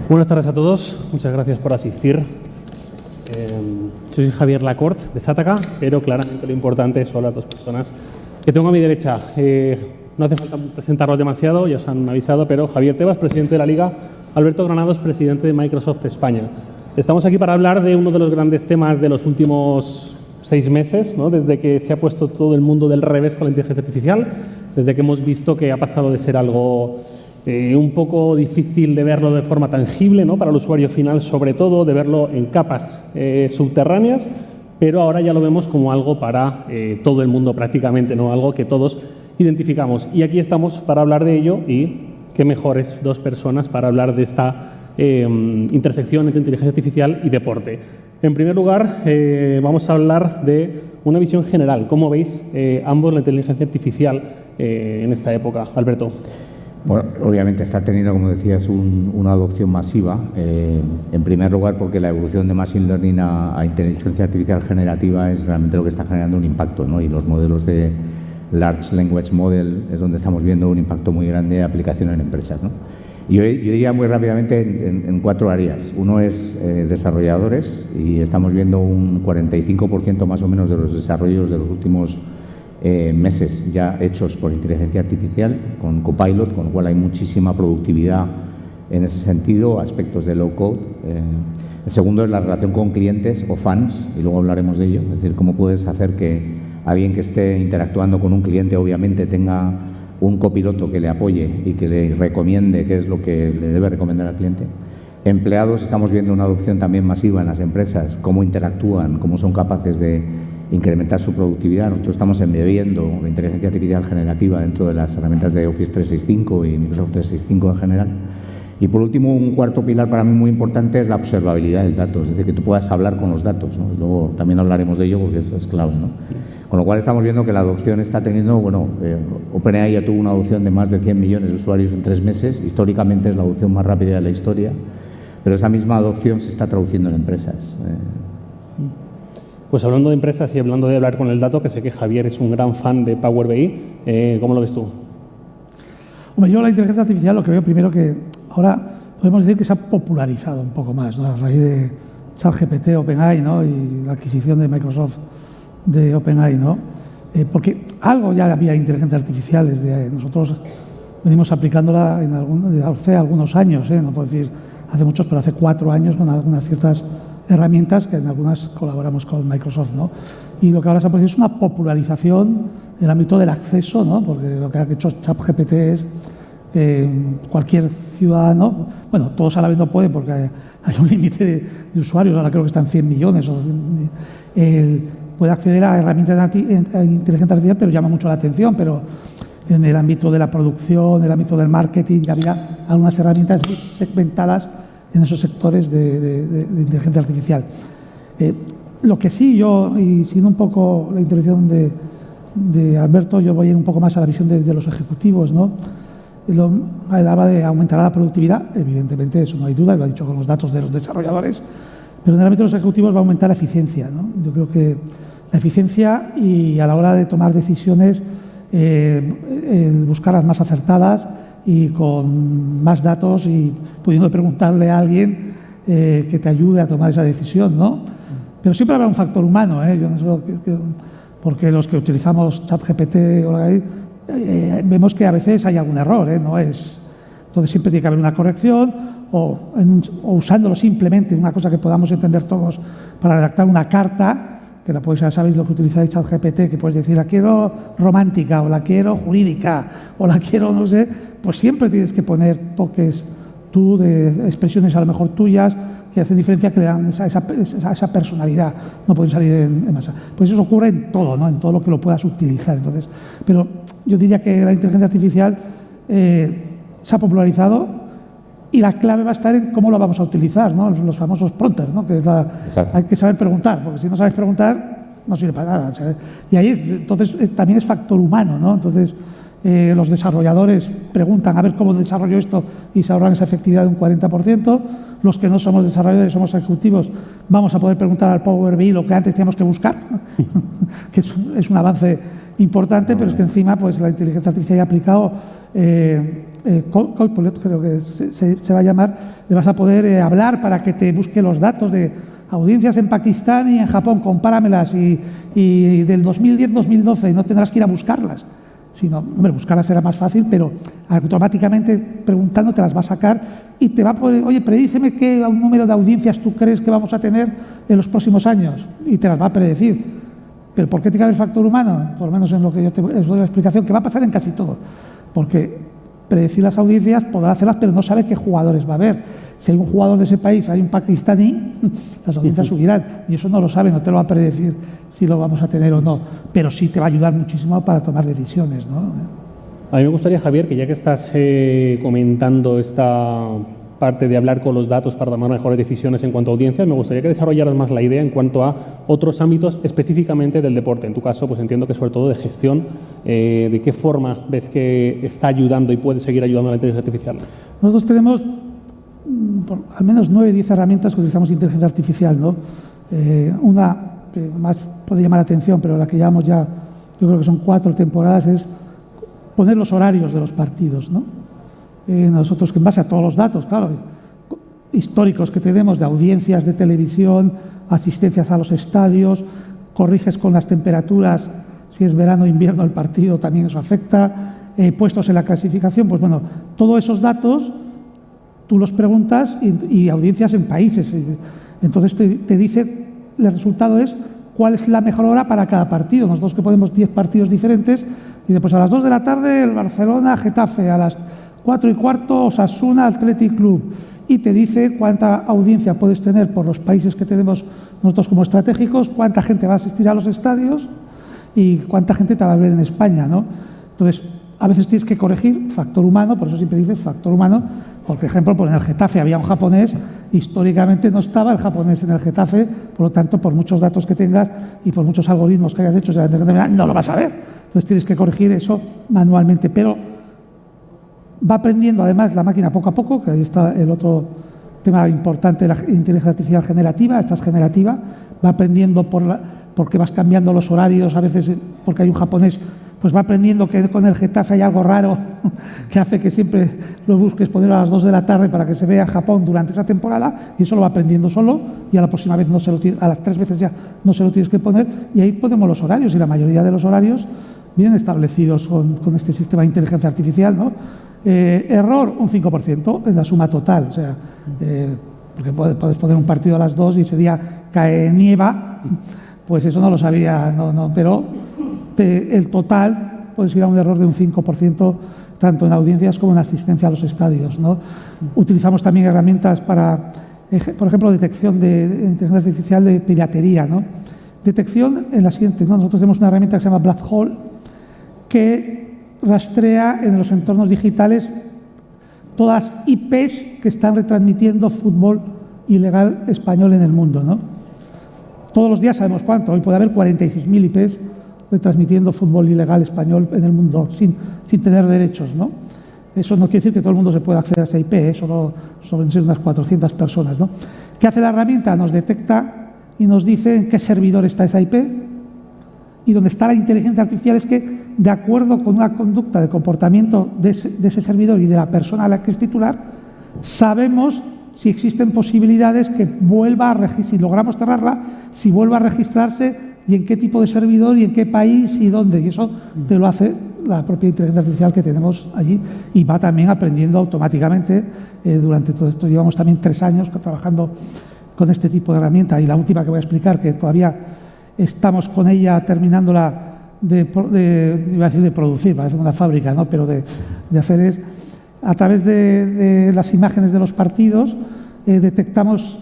Buenas tardes a todos, muchas gracias por asistir. Soy Javier Lacorte de Sataka, pero claramente lo importante son las dos personas que tengo a mi derecha. No hace falta presentarlos demasiado, ya os han avisado, pero Javier Tebas, presidente de la Liga, Alberto Granados, presidente de Microsoft España. Estamos aquí para hablar de uno de los grandes temas de los últimos 6 meses, ¿no? Desde que se ha puesto todo el mundo del revés con la inteligencia artificial, desde que hemos visto que ha pasado de ser algo un poco difícil de verlo de forma tangible, ¿no? Para el usuario final, sobre todo, de verlo en capas subterráneas, pero ahora ya lo vemos como algo para todo el mundo prácticamente, ¿no? Algo que todos identificamos. Y aquí estamos para hablar de ello, y qué mejores dos personas para hablar de esta intersección entre inteligencia artificial y deporte. En primer lugar, vamos a hablar de una visión general. ¿Cómo veis ambos la inteligencia artificial en esta época? Alberto. Bueno, obviamente está teniendo, como decías, una adopción masiva. En primer lugar, porque la evolución de Machine Learning a inteligencia artificial generativa es realmente lo que está generando un impacto, ¿no? Y los modelos de Large Language Model es donde estamos viendo un impacto muy grande de aplicación en empresas, ¿no? Yo diría muy rápidamente en 4 áreas. Uno es desarrolladores, y estamos viendo un 45% más o menos de los desarrollos de los últimos meses ya hechos por inteligencia artificial, con Copilot, con lo cual hay muchísima productividad en ese sentido, aspectos de low code. El segundo es la relación con clientes o fans, y luego hablaremos de ello, es decir, cómo puedes hacer que alguien que esté interactuando con un cliente obviamente tenga un copiloto que le apoye y que le recomiende qué es lo que le debe recomendar al cliente. Empleados, estamos viendo una adopción también masiva en las empresas, cómo interactúan, cómo son capaces de incrementar su productividad. Nosotros estamos embebiendo la inteligencia artificial generativa dentro de las herramientas de Office 365 y Microsoft 365 en general. Y por último, un cuarto pilar para mí muy importante es la observabilidad del dato, es decir, que tú puedas hablar con los datos, ¿no? Luego también hablaremos de ello porque eso es clave, ¿no? Con lo cual estamos viendo que la adopción está teniendo, OpenAI ya tuvo una adopción de más de 100 millones de usuarios en 3 meses, históricamente es la adopción más rápida de la historia, pero esa misma adopción se está traduciendo en empresas. Pues hablando de empresas y hablando de hablar con el dato, que sé que Javier es un gran fan de Power BI, ¿cómo lo ves tú? Hombre, yo la inteligencia artificial lo que veo primero que ahora podemos decir que se ha popularizado un poco más, ¿no? A raíz de ChatGPT, OpenAI, ¿no? Y la adquisición de Microsoft de OpenAI, ¿no? Porque algo ya había inteligencia artificial desde nosotros venimos aplicándola hace algunos años, no puedo decir hace muchos, pero hace 4 años con algunas ciertas herramientas que en algunas colaboramos con Microsoft, ¿no? Y lo que ahora se ha producido es una popularización en el ámbito del acceso, ¿no? Porque lo que ha hecho ChatGPT es que cualquier ciudadano, bueno, todos a la vez no pueden porque hay un límite de usuarios, ahora creo que están 100 millones, puede acceder a herramientas de inteligencia artificial, pero llama mucho la atención, pero en el ámbito de la producción, en el ámbito del marketing, había algunas herramientas segmentadas en esos sectores de inteligencia artificial. Lo que sí yo, y siguiendo un poco la intervención de Alberto, yo voy a ir un poco más a la visión de los ejecutivos, ¿no? Hablaba de aumentar la productividad, evidentemente eso no hay duda, lo ha dicho con los datos de los desarrolladores, pero en el ámbito de los ejecutivos va a aumentar la eficiencia, ¿no? Yo creo que la eficiencia y a la hora de tomar decisiones, buscar las más acertadas y con más datos y pudiendo preguntarle a alguien que te ayude a tomar esa decisión, ¿no? Pero siempre habrá un factor humano, yo no sé, porque los que utilizamos ChatGPT vemos que a veces hay algún error, entonces siempre tiene que haber una corrección o usándolo simplemente, una cosa que podamos entender todos para redactar una carta, que la ya sabéis lo que utilizáis ChatGPT, que puedes decir la quiero romántica o la quiero jurídica o la quiero no sé, pues siempre tienes que poner toques tú de expresiones a lo mejor tuyas que hacen diferencia, que le dan esa personalidad, no pueden salir en masa. Pues eso ocurre en todo, ¿no? En todo lo que lo puedas utilizar. Entonces, pero yo diría que la inteligencia artificial se ha popularizado y la clave va a estar en cómo lo vamos a utilizar, ¿no? Los famosos prompters, ¿no? Que hay que saber preguntar, porque si no sabes preguntar no sirve para nada, ¿sabes? Y ahí entonces también es factor humano, ¿no? Entonces Los desarrolladores preguntan a ver cómo desarrollo esto y se ahorran esa efectividad de un 40%. Los que no somos desarrolladores, somos ejecutivos, vamos a poder preguntar al Power BI lo que antes teníamos que buscar, que es un avance importante, pero es que encima pues, la inteligencia artificial aplicado, Copilot creo que se va a llamar, le vas a poder hablar para que te busque los datos de audiencias en Pakistán y en Japón, compáramelas y del 2010-2012 y no tendrás que ir a buscarlas. Sino, hombre, buscarlas será más fácil, pero automáticamente preguntando te las va a sacar y te va a poder, oye, predíceme qué número de audiencias tú crees que vamos a tener en los próximos años y te las va a predecir. ¿Pero por qué tiene que haber factor humano? Por lo menos en lo que yo te os doy la explicación, que va a pasar en casi todo. Porque predecir las audiencias podrá hacerlas, pero no sabe qué jugadores va a haber. Si hay un jugador de ese país, hay un pakistaní, las audiencias subirán. Y eso no lo sabe, no te lo va a predecir si lo vamos a tener o no. Pero sí te va a ayudar muchísimo para tomar decisiones, ¿no? A mí me gustaría, Javier, que ya que estás comentando esta parte de hablar con los datos para tomar mejores decisiones en cuanto a audiencias, me gustaría que desarrollaras más la idea en cuanto a otros ámbitos específicamente del deporte. En tu caso, pues entiendo que sobre todo de gestión, ¿de qué forma ves que está ayudando y puede seguir ayudando a la inteligencia artificial? Nosotros tenemos al menos 9 o 10 herramientas que utilizamos inteligencia artificial, ¿no? Una que más puede llamar la atención, pero la que llevamos ya, yo creo que son 4 temporadas, es poner los horarios de los partidos, ¿no? Nosotros, que en base a todos los datos, claro, históricos que tenemos de audiencias de televisión, asistencias a los estadios, corriges con las temperaturas, si es verano o invierno el partido, también eso afecta, puestos en la clasificación, pues bueno, todos esos datos tú los preguntas y audiencias en países. Entonces te dice, el resultado es cuál es la mejor hora para cada partido. Nosotros que podemos 10 partidos diferentes y después a las 2 de la tarde el Barcelona-Getafe, a las 4:15 Osasuna Athletic Club, y te dice cuánta audiencia puedes tener por los países que tenemos nosotros como estratégicos, cuánta gente va a asistir a los estadios y cuánta gente te va a ver en España, ¿no? Entonces, a veces tienes que corregir factor humano, por eso siempre dices factor humano, porque, por ejemplo, en el Getafe había un japonés, históricamente no estaba el japonés en el Getafe, por lo tanto, por muchos datos que tengas y por muchos algoritmos que hayas hecho, no lo vas a ver. Entonces tienes que corregir eso manualmente, pero va aprendiendo además la máquina poco a poco, que ahí está el otro tema importante de la inteligencia artificial generativa. Esta es generativa, va aprendiendo porque vas cambiando los horarios, a veces porque hay un japonés, pues va aprendiendo que con el Getafe hay algo raro que hace que siempre lo busques poner a las 2 de la tarde para que se vea Japón durante esa temporada, y eso lo va aprendiendo solo, y a la próxima vez a las 3 veces ya no se lo tienes que poner, y ahí ponemos los horarios, y la mayoría de los horarios vienen establecidos con este sistema de inteligencia artificial, ¿no? Error, un 5% en la suma total, o sea, porque puedes poner un partido a las 2 y ese día cae nieva, pues eso no lo sabía, pero el total puede ser un error de un 5%, tanto en audiencias como en asistencia a los estadios, ¿no? Utilizamos también herramientas para, por ejemplo, detección de inteligencia artificial de piratería, ¿no? Detección en la siguiente, ¿no? Nosotros tenemos una herramienta que se llama Black Hole, que rastrea en los entornos digitales todas las IPs que están retransmitiendo fútbol ilegal español en el mundo, ¿no? Todos los días sabemos cuánto, hoy puede haber 46.000 IPs retransmitiendo fútbol ilegal español en el mundo sin tener derechos, ¿no? Eso no quiere decir que todo el mundo se pueda acceder a esa IP, solo suelen ser unas 400 personas, ¿no? ¿Qué hace la herramienta? Nos detecta y nos dice en qué servidor está esa IP, y donde está la inteligencia artificial es que, de acuerdo con una conducta de comportamiento de ese servidor y de la persona a la que es titular, sabemos si existen posibilidades que vuelva a registrarse, si logramos cerrarla, si vuelva a registrarse y en qué tipo de servidor y en qué país y dónde. Y eso te lo hace la propia inteligencia artificial que tenemos allí, y va también aprendiendo automáticamente durante todo esto. Llevamos también 3 años trabajando con este tipo de herramienta, y la última que voy a explicar, que todavía estamos con ella terminándola iba a decir de producir, parece una fábrica, ¿no? Pero de hacer, es a través de las imágenes de los partidos, detectamos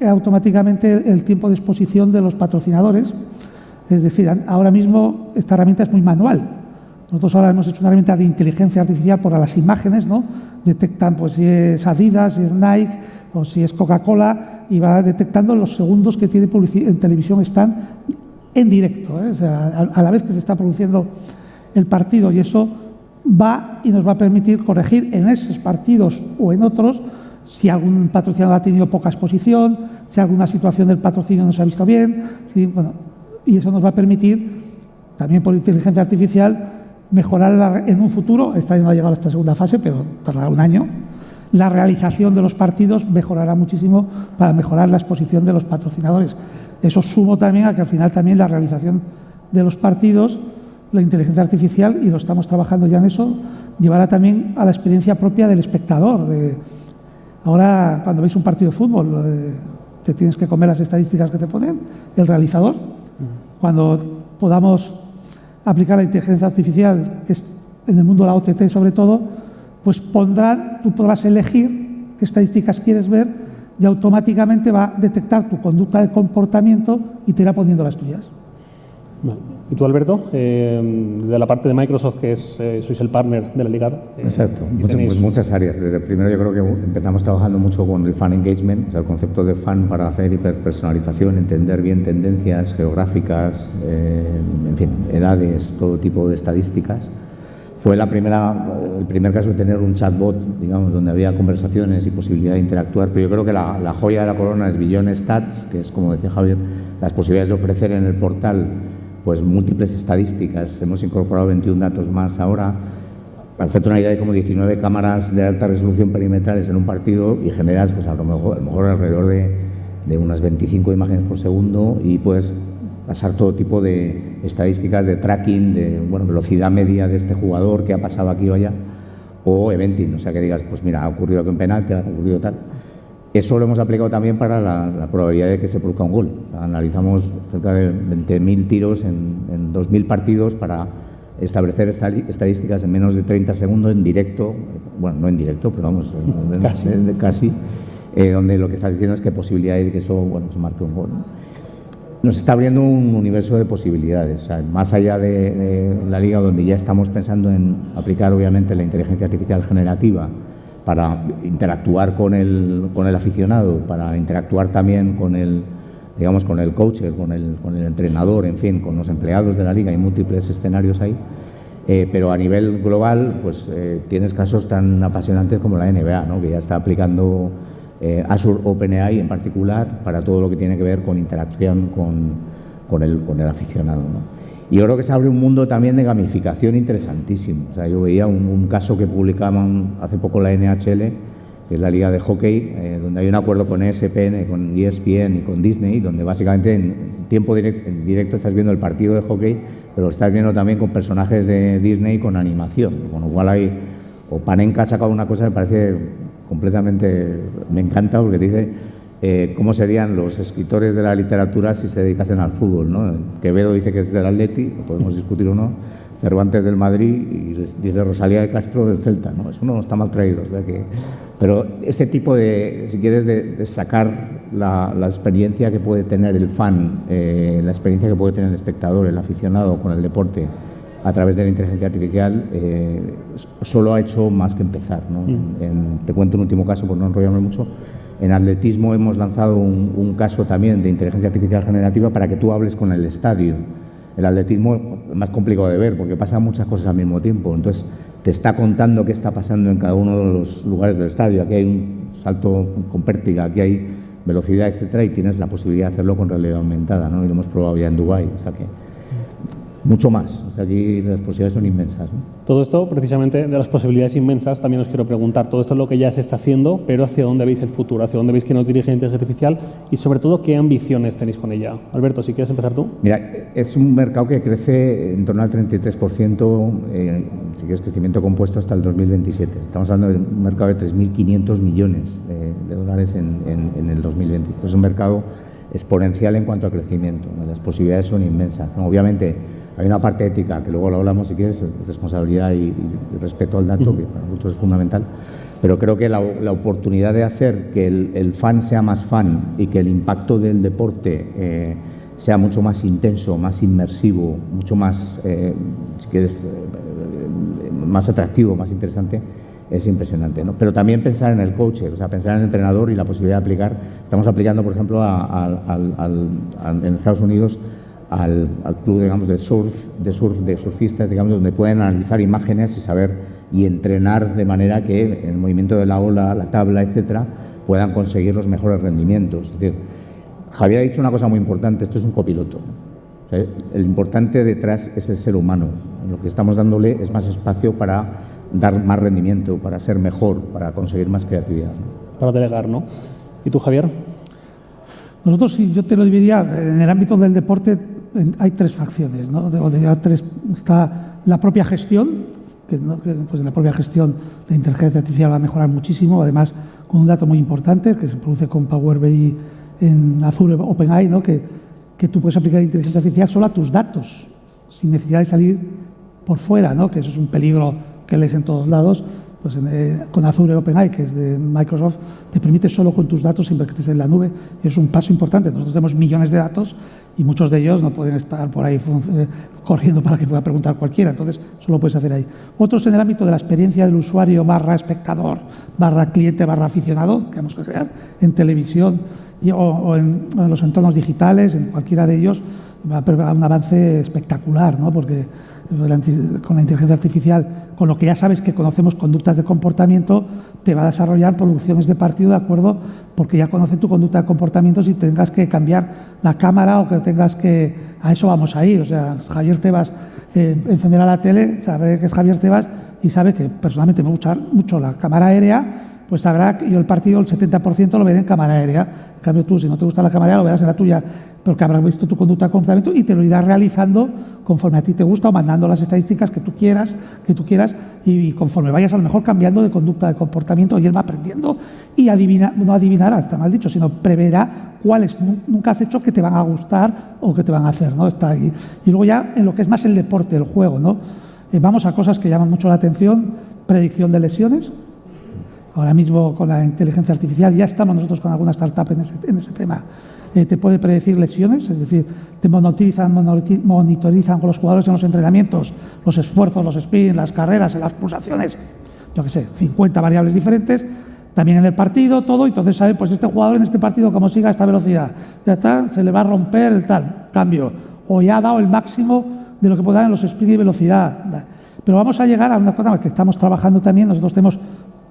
automáticamente el tiempo de exposición de los patrocinadores. Es decir, ahora mismo esta herramienta es muy manual. Nosotros ahora hemos hecho una herramienta de inteligencia artificial por las imágenes, ¿no? Detectan pues si es Adidas, si es Nike o si es Coca-Cola, y va detectando los segundos que tiene publicidad en televisión, están en directo, ¿eh? O sea, a la vez que se está produciendo el partido, y eso va y nos va a permitir corregir en esos partidos o en otros si algún patrocinador ha tenido poca exposición, si alguna situación del patrocinio no se ha visto bien, y eso nos va a permitir, también por inteligencia artificial, mejorar en un futuro. Este año no ha llegado a esta segunda fase, pero tardará un año. La realización de los partidos mejorará muchísimo para mejorar la exposición de los patrocinadores. Eso sumo también a que al final también la realización de los partidos, la inteligencia artificial, y lo estamos trabajando ya en eso, llevará también a la experiencia propia del espectador. Ahora, cuando veis un partido de fútbol, te tienes que comer las estadísticas que te ponen el realizador. Cuando podamos aplicar la inteligencia artificial, que es en el mundo de la OTT sobre todo, pues tú podrás elegir qué estadísticas quieres ver y automáticamente va a detectar tu conducta de comportamiento y te irá poniendo las tuyas. Vale. ¿Y tú, Alberto, de la parte de Microsoft, que sois el partner de la Liga? Exacto, muchas áreas. Desde el primero yo creo que empezamos trabajando mucho con el fan engagement, o sea, el concepto de fan para hacer hiperpersonalización, entender bien tendencias geográficas, en fin, edades, todo tipo de estadísticas. Fue el primer caso de tener un chatbot, digamos, donde había conversaciones y posibilidad de interactuar, pero yo creo que la joya de la corona es Beyond Stats, que es, como decía Javier, las posibilidades de ofrecer en el portal pues múltiples estadísticas. Hemos incorporado 21 datos más ahora. Para hacerte una idea, hay como 19 cámaras de alta resolución perimetrales en un partido y generas pues a lo mejor alrededor de unas 25 imágenes por segundo, y puedes pasar todo tipo de estadísticas de tracking, de velocidad media de este jugador, qué ha pasado aquí o allá, o eventing, o sea, que digas, pues mira, ha ocurrido aquí un penalti, ha ocurrido tal. Eso lo hemos aplicado también para la probabilidad de que se produzca un gol. Analizamos cerca de 20.000 tiros en 2.000 partidos para establecer estadísticas en menos de 30 segundos en directo, bueno, no en directo, pero vamos, casi, donde lo que estás diciendo es que posibilidad de que eso se marque un gol, ¿no? Nos está abriendo un universo de posibilidades, o sea, más allá de la Liga, donde ya estamos pensando en aplicar obviamente la inteligencia artificial generativa para interactuar con el aficionado, para interactuar también con el coach, con el entrenador, en fin, con los empleados de la Liga. Hay múltiples escenarios ahí, pero a nivel global pues tienes casos tan apasionantes como la NBA, ¿no? Que ya está aplicando Azure OpenAI en particular para todo lo que tiene que ver con interacción con el aficionado, ¿no? Y yo creo que se abre un mundo también de gamificación interesantísimo. O sea, yo veía un caso que publicaban hace poco la NHL, que es la liga de hockey, donde hay un acuerdo con ESPN, con ESPN y con Disney, donde básicamente en tiempo en directo estás viendo el partido de hockey, pero lo estás viendo también con personajes de Disney con animación, con lo cual Panenka ha sacado una cosa que me parece completamente, me encanta, porque dice cómo serían los escritores de la literatura si se dedicasen al fútbol, ¿no? Quevedo dice que es del Atleti, lo podemos discutir o no, Cervantes del Madrid, y dice Rosalía de Castro del Celta, ¿no? Eso no está mal traído, o sea que, pero ese tipo de, si quieres, de sacar la experiencia que puede tener el fan, la experiencia que puede tener el espectador, el aficionado con el deporte a través de la inteligencia artificial, solo ha hecho más que empezar, ¿no? Te cuento un último caso, por no enrollarme mucho. En atletismo hemos lanzado un caso también de inteligencia artificial generativa para que tú hables con el estadio. El atletismo es más complicado de ver porque pasan muchas cosas al mismo tiempo. Entonces te está contando qué está pasando en cada uno de los lugares del estadio. Aquí hay un salto con pértiga, aquí hay velocidad, etcétera, y tienes la posibilidad de hacerlo con realidad aumentada, ¿no? Y lo hemos probado ya en Dubái. O sea que mucho más. O sea, aquí las posibilidades son inmensas, ¿no? Todo esto, precisamente, de las posibilidades inmensas, también os quiero preguntar, todo esto es lo que ya se está haciendo, pero ¿hacia dónde veis el futuro? ¿Hacia dónde veis que nos dirige la inteligencia artificial? Y, sobre todo, ¿qué ambiciones tenéis con ella? Alberto, si quieres empezar tú. Mira, es un mercado que crece en torno al 33%, si quieres, crecimiento compuesto hasta el 2027. Estamos hablando de un mercado de 3.500 millones de dólares en el 2020. Es un mercado exponencial en cuanto a crecimiento, ¿no? Las posibilidades son inmensas, ¿no? Obviamente, hay una parte ética, que luego lo hablamos si quieres, responsabilidad y respeto al dato, que para nosotros es fundamental, pero creo que la oportunidad de hacer que el fan sea más fan y que el impacto del deporte sea mucho más intenso, más inmersivo, mucho más, si quieres, más atractivo, más interesante, es impresionante, ¿no? Pero también pensar en el coach, o sea, pensar en el entrenador y la posibilidad de aplicar. Estamos aplicando, por ejemplo, en Estados Unidos al club, digamos, de surfistas, digamos, donde pueden analizar imágenes y saber y entrenar de manera que en el movimiento de la ola, la tabla, etcétera, puedan conseguir los mejores rendimientos. Es decir, Javier ha dicho una cosa muy importante, esto es un copiloto. O sea, el importante detrás es el ser humano. Lo que estamos dándole es más espacio para dar más rendimiento, para ser mejor, para conseguir más creatividad, ¿no? Para delegar, ¿no? ¿Y tú, Javier? Nosotros, si yo te lo dividiría, en el ámbito del deporte hay tres facciones, ¿no? Está la propia gestión, pues en la propia gestión la inteligencia artificial va a mejorar muchísimo, además con un dato muy importante que se produce con Power BI en Azure OpenAI, ¿no? que tú puedes aplicar inteligencia artificial solo a tus datos, sin necesidad de salir por fuera, ¿no? Que eso es un peligro que lees en todos lados. Pues con Azure OpenAI, que es de Microsoft, te permite solo con tus datos siempre que estés en la nube. Y es un paso importante. Nosotros tenemos millones de datos y muchos de ellos no pueden estar por ahí corriendo para que pueda preguntar cualquiera. Entonces, solo puedes hacer ahí. Otros en el ámbito de la experiencia del usuario / espectador / cliente / aficionado, que vamos a crear en televisión o en los entornos digitales, en cualquiera de ellos, va a haber un avance espectacular, ¿no? Porque con la inteligencia artificial, con lo que ya sabes que conocemos conductas de comportamiento, te va a desarrollar producciones de partido de acuerdo, porque ya conoce tu conducta de comportamiento. Si tengas que cambiar la cámara o que tengas que... A eso vamos a ir. O sea, Javier Tebas encenderá la tele, sabe que es Javier Tebas y sabe que personalmente me gusta mucho la cámara aérea, pues sabrá que yo el partido, el 70% lo veré en cámara aérea. En cambio tú, si no te gusta la cámara aérea, lo verás en la tuya, pero que habrás visto tu conducta de comportamiento y te lo irás realizando conforme a ti te gusta o mandando las estadísticas que tú quieras y conforme vayas a lo mejor cambiando de conducta de comportamiento y él va aprendiendo y no adivinará, está mal dicho, sino preverá cuáles nunca has hecho que te van a gustar o que te van a hacer, ¿no? Está ahí. Y luego ya en lo que es más el deporte, el juego, ¿no? Vamos a cosas que llaman mucho la atención, predicción de lesiones. Ahora mismo con la inteligencia artificial ya estamos nosotros con alguna startup en ese tema. Te puede predecir lesiones, es decir, te monitorizan con los jugadores en los entrenamientos, los esfuerzos, los sprints, las carreras, las pulsaciones, yo qué sé, 50 variables diferentes, también en el partido, todo, entonces sabe, pues este jugador en este partido como siga a esta velocidad, ya está, se le va a romper el tal, cambio, o ya ha dado el máximo de lo que puede dar en los sprints y velocidad. Pero vamos a llegar a una cosa que estamos trabajando también, nosotros tenemos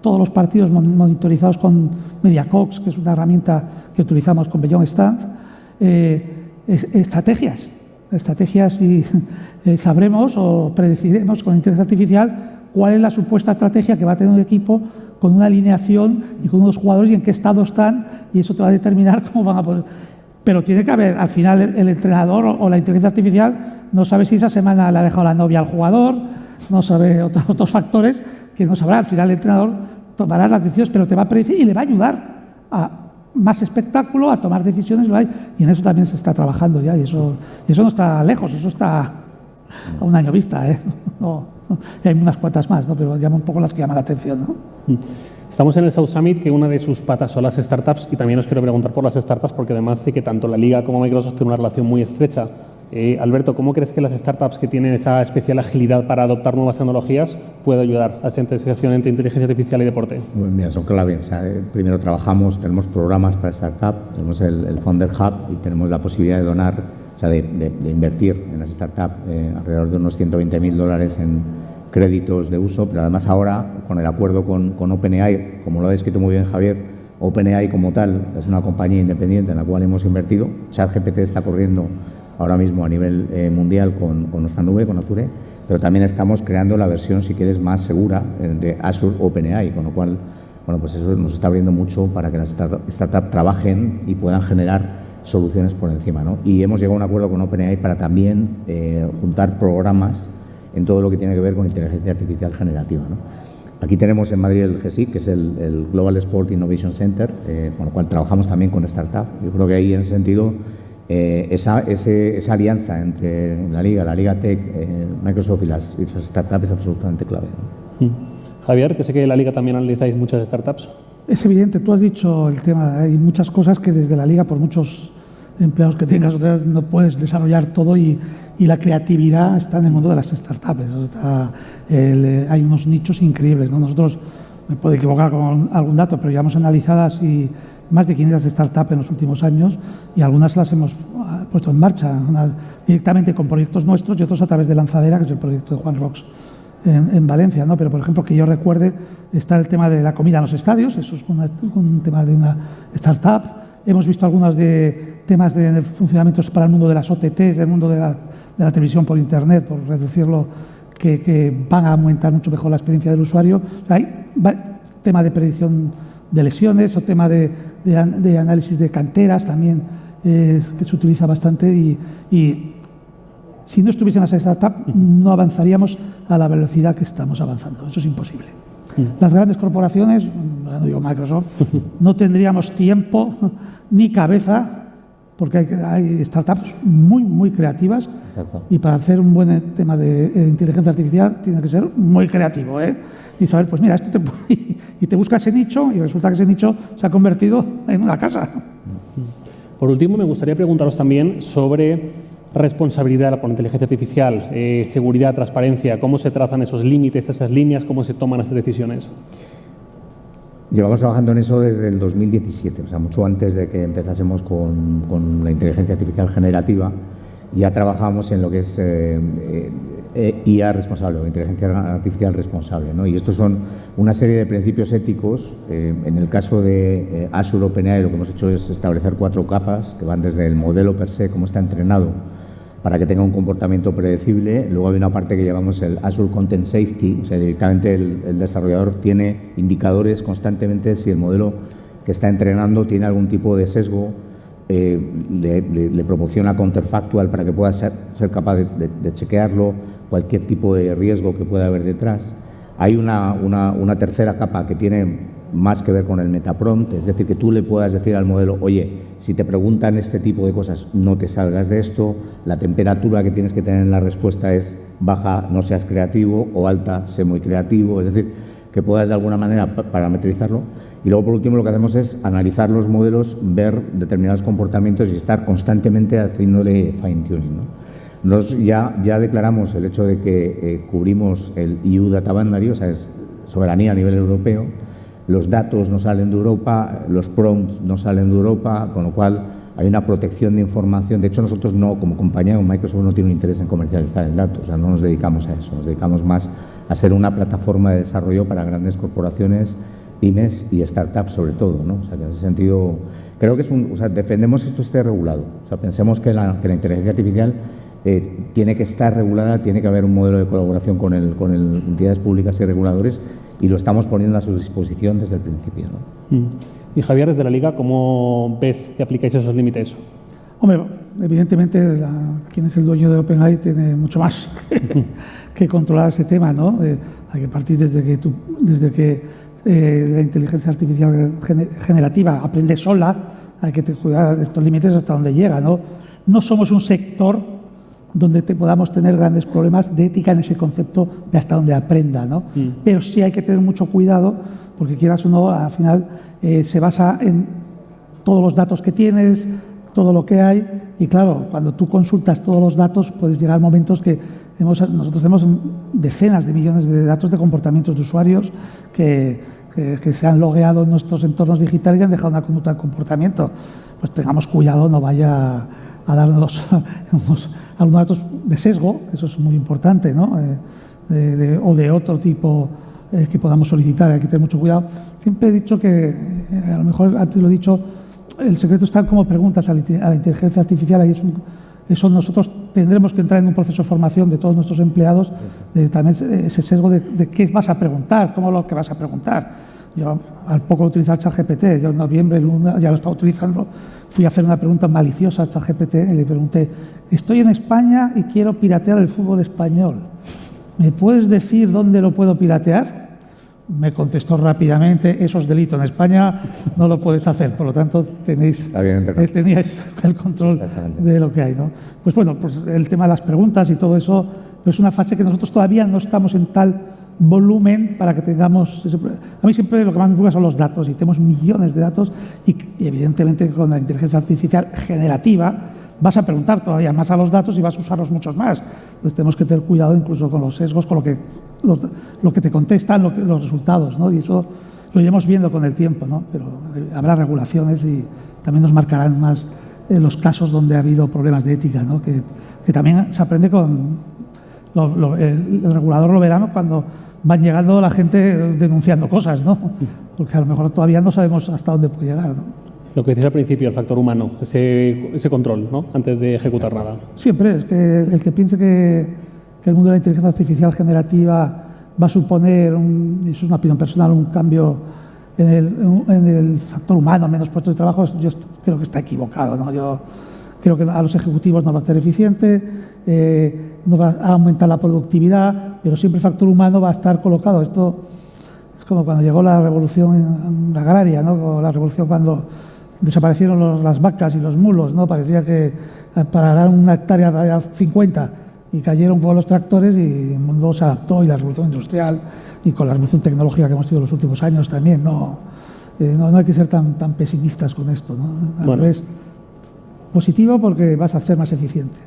todos los partidos monitorizados con MediaCox, que es una herramienta que utilizamos con Beyond Stand, estrategias y sabremos o predeciremos con inteligencia artificial cuál es la supuesta estrategia que va a tener un equipo con una alineación y con unos jugadores y en qué estado están, y eso te va a determinar cómo van a poder. Pero tiene que haber, al final el entrenador o la inteligencia artificial no sabe si esa semana le ha dejado la novia al jugador, no sabe otros factores que no sabrá. Al final el entrenador tomará las decisiones, pero te va a predecir y le va a ayudar a más espectáculo, a tomar decisiones, y en eso también se está trabajando ya, y eso no está lejos, eso está a un año vista, ¿eh? Y hay unas cuantas más, ¿no? Pero llaman un poco las que llaman la atención, ¿no? Estamos en el South Summit, que una de sus patas son las startups, y también os quiero preguntar por las startups, porque además sé que tanto la Liga como Microsoft tienen una relación muy estrecha. Alberto, ¿cómo crees que las startups que tienen esa especial agilidad para adoptar nuevas tecnologías puede ayudar a esa integración entre inteligencia artificial y deporte? Pues mira, son clave. O sea, primero tenemos programas para startup, tenemos el Founder Hub y tenemos la posibilidad de donar, o sea, de invertir en las startups alrededor de unos $120.000 en créditos de uso, pero además ahora, con el acuerdo con OpenAI, como lo ha descrito muy bien Javier, OpenAI como tal es una compañía independiente en la cual hemos invertido. ChatGPT está corriendo ahora mismo a nivel mundial con nuestra nube, con Azure, pero también estamos creando la versión, si quieres, más segura de Azure OpenAI, con lo cual, bueno, pues eso nos está abriendo mucho para que las startups trabajen y puedan generar soluciones por encima, ¿no? Y hemos llegado a un acuerdo con OpenAI para también juntar programas en todo lo que tiene que ver con inteligencia artificial generativa, ¿no? Aquí tenemos en Madrid el GSIC, que es el Global Sport Innovation Center, con lo cual trabajamos también con startups. Yo creo que ahí, en ese sentido, esa alianza entre la Liga Tech, Microsoft y las startups es absolutamente clave, ¿no? Javier, que sé que en la Liga también analizáis muchas startups. Es evidente, tú has dicho el tema, hay muchas cosas que desde la Liga, por muchos empleados que tengas, no puedes desarrollar todo, y la creatividad está en el mundo de las startups. Hay unos nichos increíbles, ¿no? Nosotros, me puedo equivocar con algún dato, pero llevamos analizadas y más de 500 startups en los últimos años y algunas las hemos puesto en marcha, unas directamente con proyectos nuestros y otros a través de Lanzadera, que es el proyecto de Juan Rox en Valencia, ¿no? Pero, por ejemplo, que yo recuerde, está el tema de la comida en los estadios, eso es un tema de una startup. Hemos visto algunos de temas de funcionamientos para el mundo de las OTTs, del mundo de la televisión por Internet, por reducirlo, que van a aumentar mucho mejor la experiencia del usuario. O sea, hay tema de predicción de lesiones o tema de análisis de canteras también, que se utiliza bastante y si no estuviesen las startups no avanzaríamos a la velocidad que estamos avanzando. Eso es imposible. Las grandes corporaciones, no digo Microsoft, no tendríamos tiempo ni cabeza, porque hay startups muy creativas. Exacto. Y para hacer un buen tema de inteligencia artificial tiene que ser muy creativo, ¿eh? Y saber, pues mira, esto y te busca ese nicho y resulta que ese nicho se ha convertido en una casa. Por último, me gustaría preguntaros también sobre responsabilidad con inteligencia artificial, seguridad, transparencia, cómo se trazan esos límites, esas líneas, cómo se toman esas decisiones. Llevamos trabajando en eso desde el 2017, o sea, mucho antes de que empezásemos con la inteligencia artificial generativa. Ya trabajábamos en lo que es IA responsable, o inteligencia artificial responsable, ¿no? Y estos son una serie de principios éticos. En el caso de Azure OpenAI, lo que hemos hecho es establecer 4 capas que van desde el modelo per se, cómo está entrenado, para que tenga un comportamiento predecible. Luego hay una parte que llamamos el Azure Content Safety, o sea, directamente el desarrollador tiene indicadores constantemente si el modelo que está entrenando tiene algún tipo de sesgo, le proporciona counterfactual para que pueda ser capaz de chequearlo, cualquier tipo de riesgo que pueda haber detrás. Hay una tercera capa que tiene más que ver con el metaprompt, es decir, que tú le puedas decir al modelo, oye, si te preguntan este tipo de cosas, no te salgas de esto, la temperatura que tienes que tener en la respuesta es baja, no seas creativo, o alta, sé muy creativo, es decir, que puedas de alguna manera parametrizarlo. Y luego, por último, lo que hacemos es analizar los modelos, ver determinados comportamientos y estar constantemente haciéndole fine-tuning, ¿no? Nos ya declaramos el hecho de que cubrimos el EU Data Boundary, o sea, es soberanía a nivel europeo. Los datos no salen de Europa, los prompts no salen de Europa, con lo cual hay una protección de información. De hecho, nosotros no, como compañía, Microsoft no tiene un interés en comercializar el dato, o sea, no nos dedicamos a eso, nos dedicamos más a ser una plataforma de desarrollo para grandes corporaciones, pymes y startups sobre todo, ¿no? O sea, que en ese sentido creo que defendemos que esto esté regulado. O sea, pensemos que la inteligencia artificial tiene que estar regulada, tiene que haber un modelo de colaboración con entidades públicas y reguladores, y lo estamos poniendo a su disposición desde el principio, ¿no? Y Javier, desde la Liga, ¿cómo ves que aplicáis esos límites? Hombre, evidentemente quien es el dueño de OpenAI tiene mucho más que controlar ese tema, ¿no? Hay que partir desde que la inteligencia artificial generativa aprende sola, hay que cuidar estos límites hasta donde llega, ¿no? No somos un sector donde podamos tener grandes problemas de ética en ese concepto de hasta donde aprenda, ¿no? Pero sí hay que tener mucho cuidado, porque quieras o no, al final se basa en todos los datos que tienes, todo lo que hay, y claro, cuando tú consultas todos los datos, puedes llegar a momentos que nosotros tenemos decenas de millones de datos de comportamientos de usuarios que se han logueado en nuestros entornos digitales y han dejado una conducta de comportamiento. Pues tengamos cuidado, no vaya a darnos algunos datos de sesgo, eso es muy importante, ¿no? O de otro tipo que podamos solicitar, hay que tener mucho cuidado. Siempre he dicho que, a lo mejor antes lo he dicho, el secreto está como preguntas a la inteligencia artificial, y eso nosotros tendremos que entrar en un proceso de formación de todos nuestros empleados, también ese sesgo de qué vas a preguntar, cómo lo que vas a preguntar. Yo, al poco de utilizar ChatGPT, yo en noviembre ya lo estaba utilizando, fui a hacer una pregunta maliciosa a ChatGPT y le pregunté, estoy en España y quiero piratear el fútbol español. ¿Me puedes decir dónde lo puedo piratear? Me contestó rápidamente, eso es delito. En España no lo puedes hacer, por lo tanto teníais el control de lo que hay, ¿no? Pues bueno, pues el tema de las preguntas y todo eso es una fase que nosotros todavía no estamos en tal volumen para que tengamos... A mí siempre lo que más me preocupa son los datos, y tenemos millones de datos y evidentemente con la inteligencia artificial generativa vas a preguntar todavía más a los datos y vas a usarlos muchos más. Entonces tenemos que tener cuidado incluso con los sesgos, con lo que te contestan, los resultados, ¿no? Y eso lo iremos viendo con el tiempo, ¿no? Pero habrá regulaciones y también nos marcarán más los casos donde ha habido problemas de ética, ¿no? Que también se aprende con... el regulador lo verá, ¿no? Cuando van llegando la gente denunciando cosas, ¿no? Porque a lo mejor todavía no sabemos hasta dónde puede llegar, ¿no? Lo que decías al principio, el factor humano, ese control, ¿no? Antes de ejecutar nada. Siempre, es que el que piense que el mundo de la inteligencia artificial generativa va a suponer, eso es una opinión personal, un cambio en el factor humano, menos puestos de trabajo, yo creo que está equivocado, ¿no? Yo creo que a los ejecutivos nos va a hacer eficiente, nos va a aumentar la productividad, pero siempre el factor humano va a estar colocado. Esto es como cuando llegó la revolución agraria, ¿no? O la revolución cuando desaparecieron las vacas y los mulos, ¿no? Parecía que para arar una hectárea había 50 y cayeron por los tractores y el mundo se adaptó, y la revolución industrial y con la revolución tecnológica que hemos tenido en los últimos años también. No hay que ser tan pesimistas con esto, ¿no? Al revés, positivo porque vas a ser más eficiente.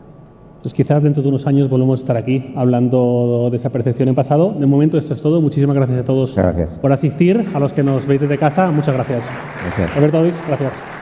Pues quizás dentro de unos años volvemos a estar aquí hablando de esa percepción en pasado. De momento esto es todo. Muchísimas gracias a todos por asistir. A los que nos veis desde casa, muchas gracias. Gracias. Alberto Luis, gracias.